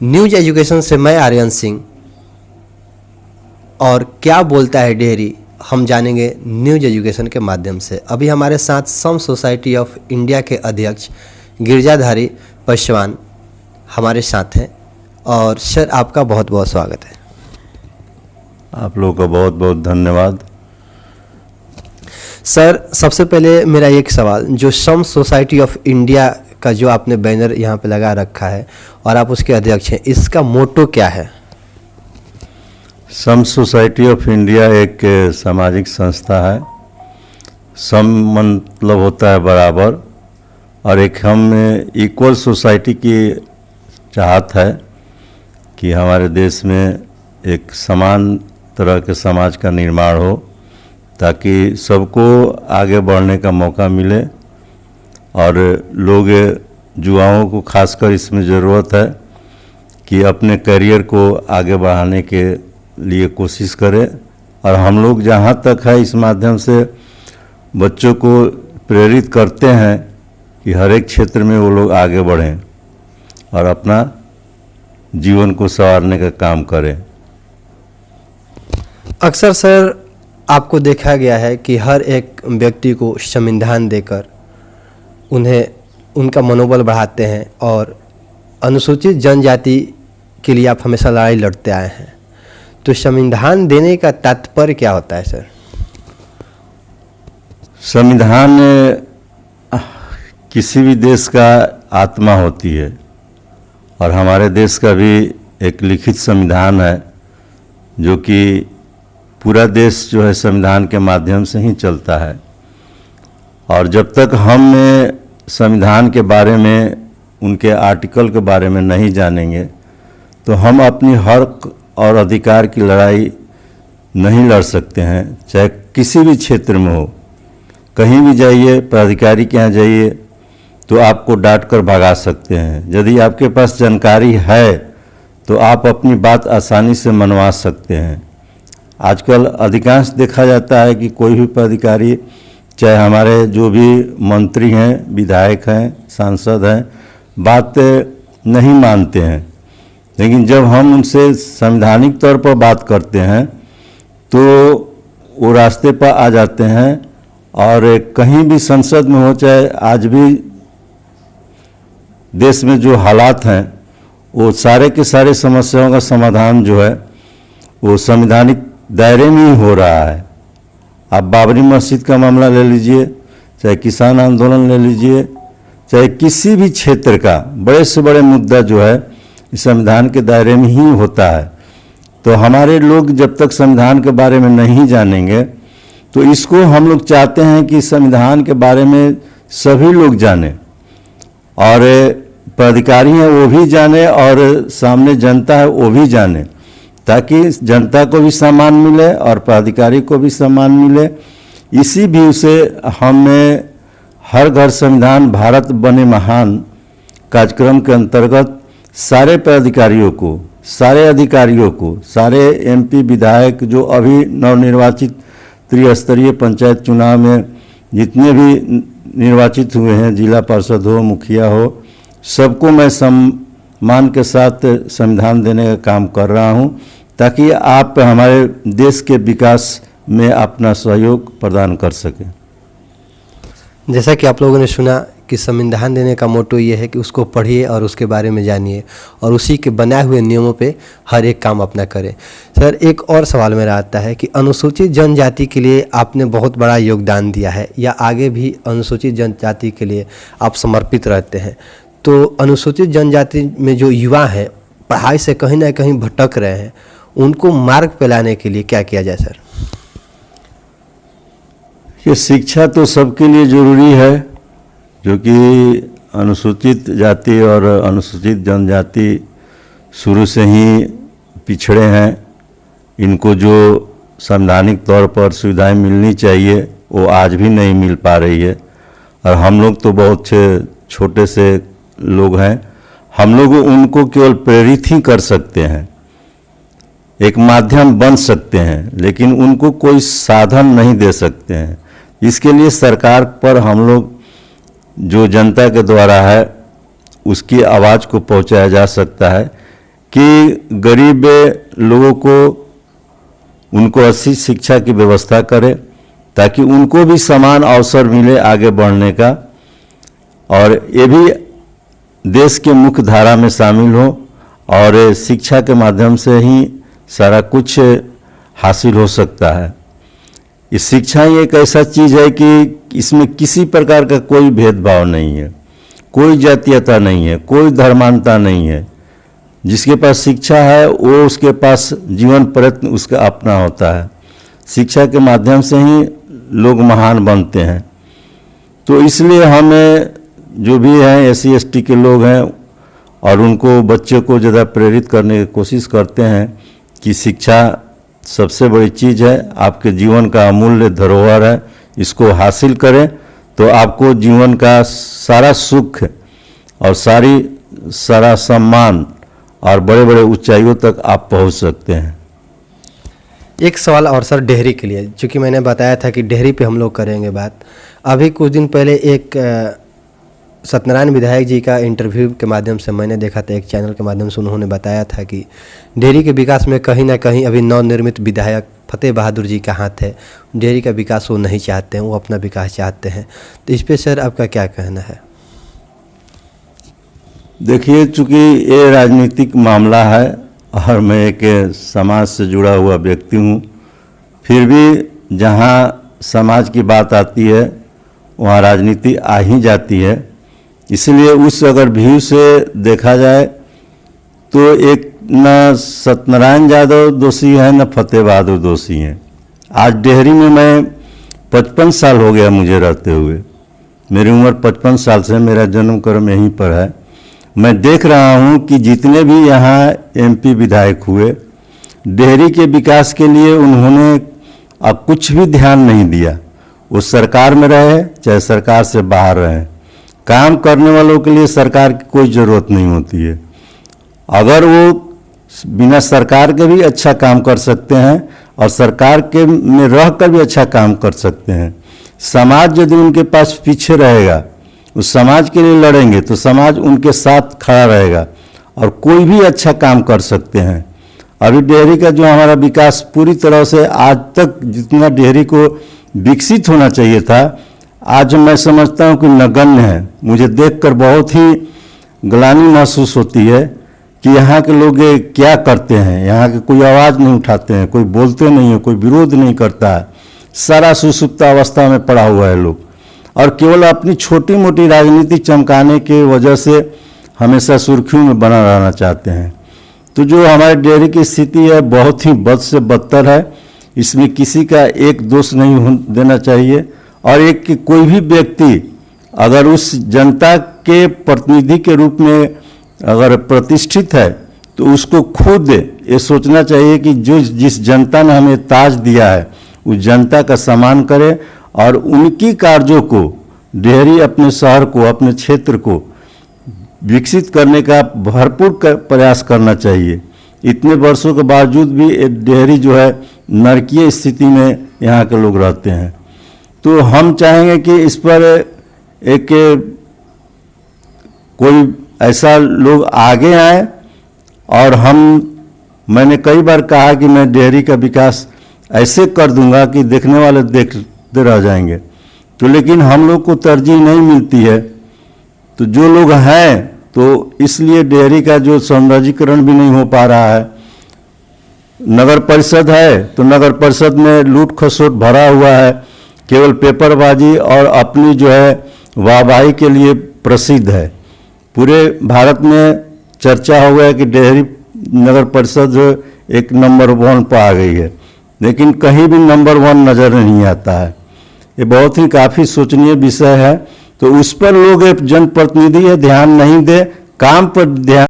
News education से मैं आर्यन सिंह। और क्या बोलता है डेयरी, हम जानेंगे न्यूज एजुकेशन के माध्यम से। अभी हमारे साथ सम सोसाइटी ऑफ इंडिया के अध्यक्ष गिरजाधारी पासवान हमारे साथ हैं। और सर, आपका बहुत बहुत स्वागत है। आप लोगों का बहुत बहुत धन्यवाद। सर, सबसे पहले मेरा एक सवाल, जो सम सोसाइटी ऑफ इंडिया का जो आपने बैनर यहाँ पे लगा रखा है और आप उसके अध्यक्ष हैं, इसका मोटो क्या है? सम सोसाइटी ऑफ इंडिया एक सामाजिक संस्था है। सम मतलब होता है बराबर, और एक हम इक्वल सोसाइटी की चाहत है कि हमारे देश में एक समान तरह के समाज का निर्माण हो, ताकि सबको आगे बढ़ने का मौका मिले। और लोग, युवाओं को खासकर इसमें ज़रूरत है कि अपने करियर को आगे बढ़ाने के लिए कोशिश करें। और हम लोग जहाँ तक है इस माध्यम से बच्चों को प्रेरित करते हैं कि हर एक क्षेत्र में वो लोग आगे बढ़ें और अपना जीवन को संवारने का काम करें। अक्सर सर, आपको देखा गया है कि हर एक व्यक्ति को संविधान देकर उन्हें उनका मनोबल बढ़ाते हैं, और अनुसूचित जनजाति के लिए आप हमेशा लड़ाई लड़ते आए हैं। तो संविधान देने का तात्पर्य क्या होता है सर? संविधान किसी भी देश का आत्मा होती है, और हमारे देश का भी एक लिखित संविधान है, जो कि पूरा देश जो है संविधान के माध्यम से ही चलता है। और जब तक हम संविधान के बारे में, उनके आर्टिकल के बारे में नहीं जानेंगे, तो हम अपनी हक और अधिकार की लड़ाई नहीं लड़ सकते हैं। चाहे किसी भी क्षेत्र में हो, कहीं भी जाइए, प्राधिकारी के यहाँ जाइए तो आपको डांट कर भगा सकते हैं। यदि आपके पास जानकारी है तो आप अपनी बात आसानी से मनवा सकते हैं। आजकल अधिकांश देखा जाता है कि कोई भी प्राधिकारी, चाहे हमारे जो भी मंत्री हैं, विधायक हैं, सांसद हैं, बात नहीं मानते हैं। लेकिन जब हम उनसे संवैधानिक तौर पर बात करते हैं तो वो रास्ते पर आ जाते हैं। और कहीं भी संसद में हो, चाहे आज भी देश में जो हालात हैं, वो सारे के सारे समस्याओं का समाधान जो है वो संवैधानिक दायरे में ही हो रहा है। आप बाबरी मस्जिद का मामला ले लीजिए, चाहे किसान आंदोलन ले लीजिए, चाहे किसी भी क्षेत्र का बड़े से बड़े मुद्दा जो है इस संविधान के दायरे में ही होता है। तो हमारे लोग जब तक संविधान के बारे में नहीं जानेंगे, तो इसको हम लोग चाहते हैं कि संविधान के बारे में सभी लोग जानें, और प्राधिकारी हैं वो भी जाने, और सामने जनता है वो भी जाने, ताकि जनता को भी सम्मान मिले और प्राधिकारी को भी सम्मान मिले। इसी व्यू से हमने हर घर संविधान भारत बने महान कार्यक्रम के अंतर्गत सारे प्राधिकारियों को, सारे अधिकारियों को, सारे एमपी विधायक जो अभी नवनिर्वाचित त्रिस्तरीय पंचायत चुनाव में जितने भी निर्वाचित हुए हैं, जिला पार्षद हो, मुखिया हो, सबको मैं सम्मान के साथ संविधान देने का काम कर रहा हूं, ताकि आप हमारे देश के विकास में अपना सहयोग प्रदान कर सकें। जैसा कि आप लोगों ने सुना कि संविधान देने का मोटो ये है कि उसको पढ़िए और उसके बारे में जानिए, और उसी के बनाए हुए नियमों पे हर एक काम अपना करें। सर, एक और सवाल मेरा आता है कि अनुसूचित जनजाति के लिए आपने बहुत बड़ा योगदान दिया है, या आगे भी अनुसूचित जनजाति के लिए आप समर्पित रहते हैं। तो अनुसूचित जनजाति में जो युवा हैं, पढ़ाई से कहीं ना कहीं भटक रहे हैं, उनको मार्ग पे लाने के लिए क्या किया जाए सर? ये शिक्षा तो सबके लिए ज़रूरी है, जो कि अनुसूचित जाति और अनुसूचित जनजाति शुरू से ही पिछड़े हैं। इनको जो संवैधानिक तौर पर सुविधाएं मिलनी चाहिए वो आज भी नहीं मिल पा रही है। और हम लोग तो बहुत छोटे से लोग हैं, हम लोग उनको केवल प्रेरित ही कर सकते हैं, एक माध्यम बन सकते हैं, लेकिन उनको कोई साधन नहीं दे सकते हैं। इसके लिए सरकार पर हम लोग जो जनता के द्वारा है उसकी आवाज़ को पहुंचाया जा सकता है। कि गरीब लोगों को उनको अच्छी शिक्षा की व्यवस्था करे ताकि उनको भी समान अवसर मिले आगे बढ़ने का, और ये भी देश के मुख्य धारा में शामिल हो, और शिक्षा के माध्यम से ही सारा कुछ हासिल हो सकता है। ये शिक्षा ही एक ऐसा चीज़ है कि इसमें किसी प्रकार का कोई भेदभाव नहीं है, कोई जातीयता नहीं है, कोई धर्मांता नहीं है। जिसके पास शिक्षा है वो उसके पास जीवन प्रयत्न उसका अपना होता है। शिक्षा के माध्यम से ही लोग महान बनते हैं। तो इसलिए हमें जो भी हैं SC ST के लोग हैं और उनको बच्चे को ज़्यादा प्रेरित करने की कोशिश करते हैं कि शिक्षा सबसे बड़ी चीज़ है, आपके जीवन का अमूल्य धरोहर है, इसको हासिल करें तो आपको जीवन का सारा सुख और सारा सम्मान और बड़े बड़े ऊंचाइयों तक आप पहुंच सकते हैं। एक सवाल और सर डेहरी के लिए, चूँकि मैंने बताया था कि डेहरी पे हम लोग करेंगे बात। अभी कुछ दिन पहले एक सत्यनारायण विधायक जी का इंटरव्यू के माध्यम से मैंने देखा था, एक चैनल के माध्यम से उन्होंने बताया था कि डेहरी के विकास में कहीं ना कहीं अभी नवनिर्मित विधायक फतेह बहादुर जी का हाथ है। डेहरी का विकास वो नहीं चाहते हैं, वो अपना विकास चाहते हैं। तो इस पर सर आपका क्या कहना है? देखिए, चूँकि ये राजनीतिक मामला है और मैं एक समाज से जुड़ा हुआ व्यक्ति हूँ, फिर भी जहाँ समाज की बात आती है वहाँ राजनीति आ ही जाती है। इसलिए उस अगर व्यू से देखा जाए तो एक न सत्यनारायण यादव दोषी है न फतेह बहादुर दोषी हैं। आज डेहरी में मैं 55 साल हो गया मुझे रहते हुए, मेरी उम्र 55 साल से, मेरा जन्म कर्म यहीं पर है। मैं देख रहा हूं कि जितने भी यहाँ MP विधायक हुए, डेहरी के विकास के लिए उन्होंने अब कुछ भी ध्यान नहीं दिया। वो सरकार में रहे चाहे सरकार से बाहर रहे, काम करने वालों के लिए सरकार की कोई ज़रूरत नहीं होती है। अगर वो बिना सरकार के भी अच्छा काम कर सकते हैं और सरकार के में रह कर भी अच्छा काम कर सकते हैं। समाज यदि उनके पास पीछे रहेगा, उस समाज के लिए लड़ेंगे तो समाज उनके साथ खड़ा रहेगा और कोई भी अच्छा काम कर सकते हैं। अभी डेहरी का जो हमारा विकास पूरी तरह से आज तक जितना डेहरी को विकसित होना चाहिए था, आज मैं समझता हूँ कि नगण्य है। मुझे देखकर बहुत ही ग्लानि महसूस होती है कि यहाँ के लोग ये क्या करते हैं। यहाँ के कोई आवाज़ नहीं उठाते हैं, कोई बोलते नहीं है, कोई विरोध नहीं करता है। सारा सुसुप्त अवस्था में पड़ा हुआ है लोग, और केवल अपनी छोटी मोटी राजनीति चमकाने के वजह से हमेशा सुर्खियों में बना रहना चाहते हैं। तो जो हमारे डेहरी की स्थिति है बहुत ही बद से बदतर है। इसमें किसी का एक दोष नहीं देना चाहिए, और एक कि कोई भी व्यक्ति अगर उस जनता के प्रतिनिधि के रूप में अगर प्रतिष्ठित है तो उसको खुद ये सोचना चाहिए कि जो जिस जनता ने हमें ताज दिया है उस जनता का सम्मान करे और उनकी कार्यों को, डेहरी अपने शहर को, अपने क्षेत्र को विकसित करने का भरपूर प्रयास करना चाहिए। इतने वर्षों के बावजूद भी डेहरी जो है नरकीय स्थिति में यहाँ के लोग रहते हैं। तो हम चाहेंगे कि इस पर एक कोई ऐसा लोग आगे आए, और मैंने कई बार कहा कि मैं डेहरी का विकास ऐसे कर दूंगा कि देखने वाले देखते रह जाएंगे। तो लेकिन हम लोग को तरजीह नहीं मिलती है। तो जो लोग हैं तो इसलिए डेहरी का जो सौंदर्यीकरण भी नहीं हो पा रहा है। नगर परिषद है तो नगर परिषद में लूट खसोट भरा हुआ है, केवल पेपरबाजी और अपनी जो है वाहवाही के लिए प्रसिद्ध है। पूरे भारत में चर्चा हो गया कि डेहरी नगर परिषद एक नंबर 1 पर आ गई है, लेकिन कहीं भी नंबर 1 नज़र नहीं आता है। ये बहुत ही काफ़ी सोचनीय विषय है। तो उस पर लोग, एक जनप्रतिनिधि है, ध्यान नहीं दे, काम पर ध्यान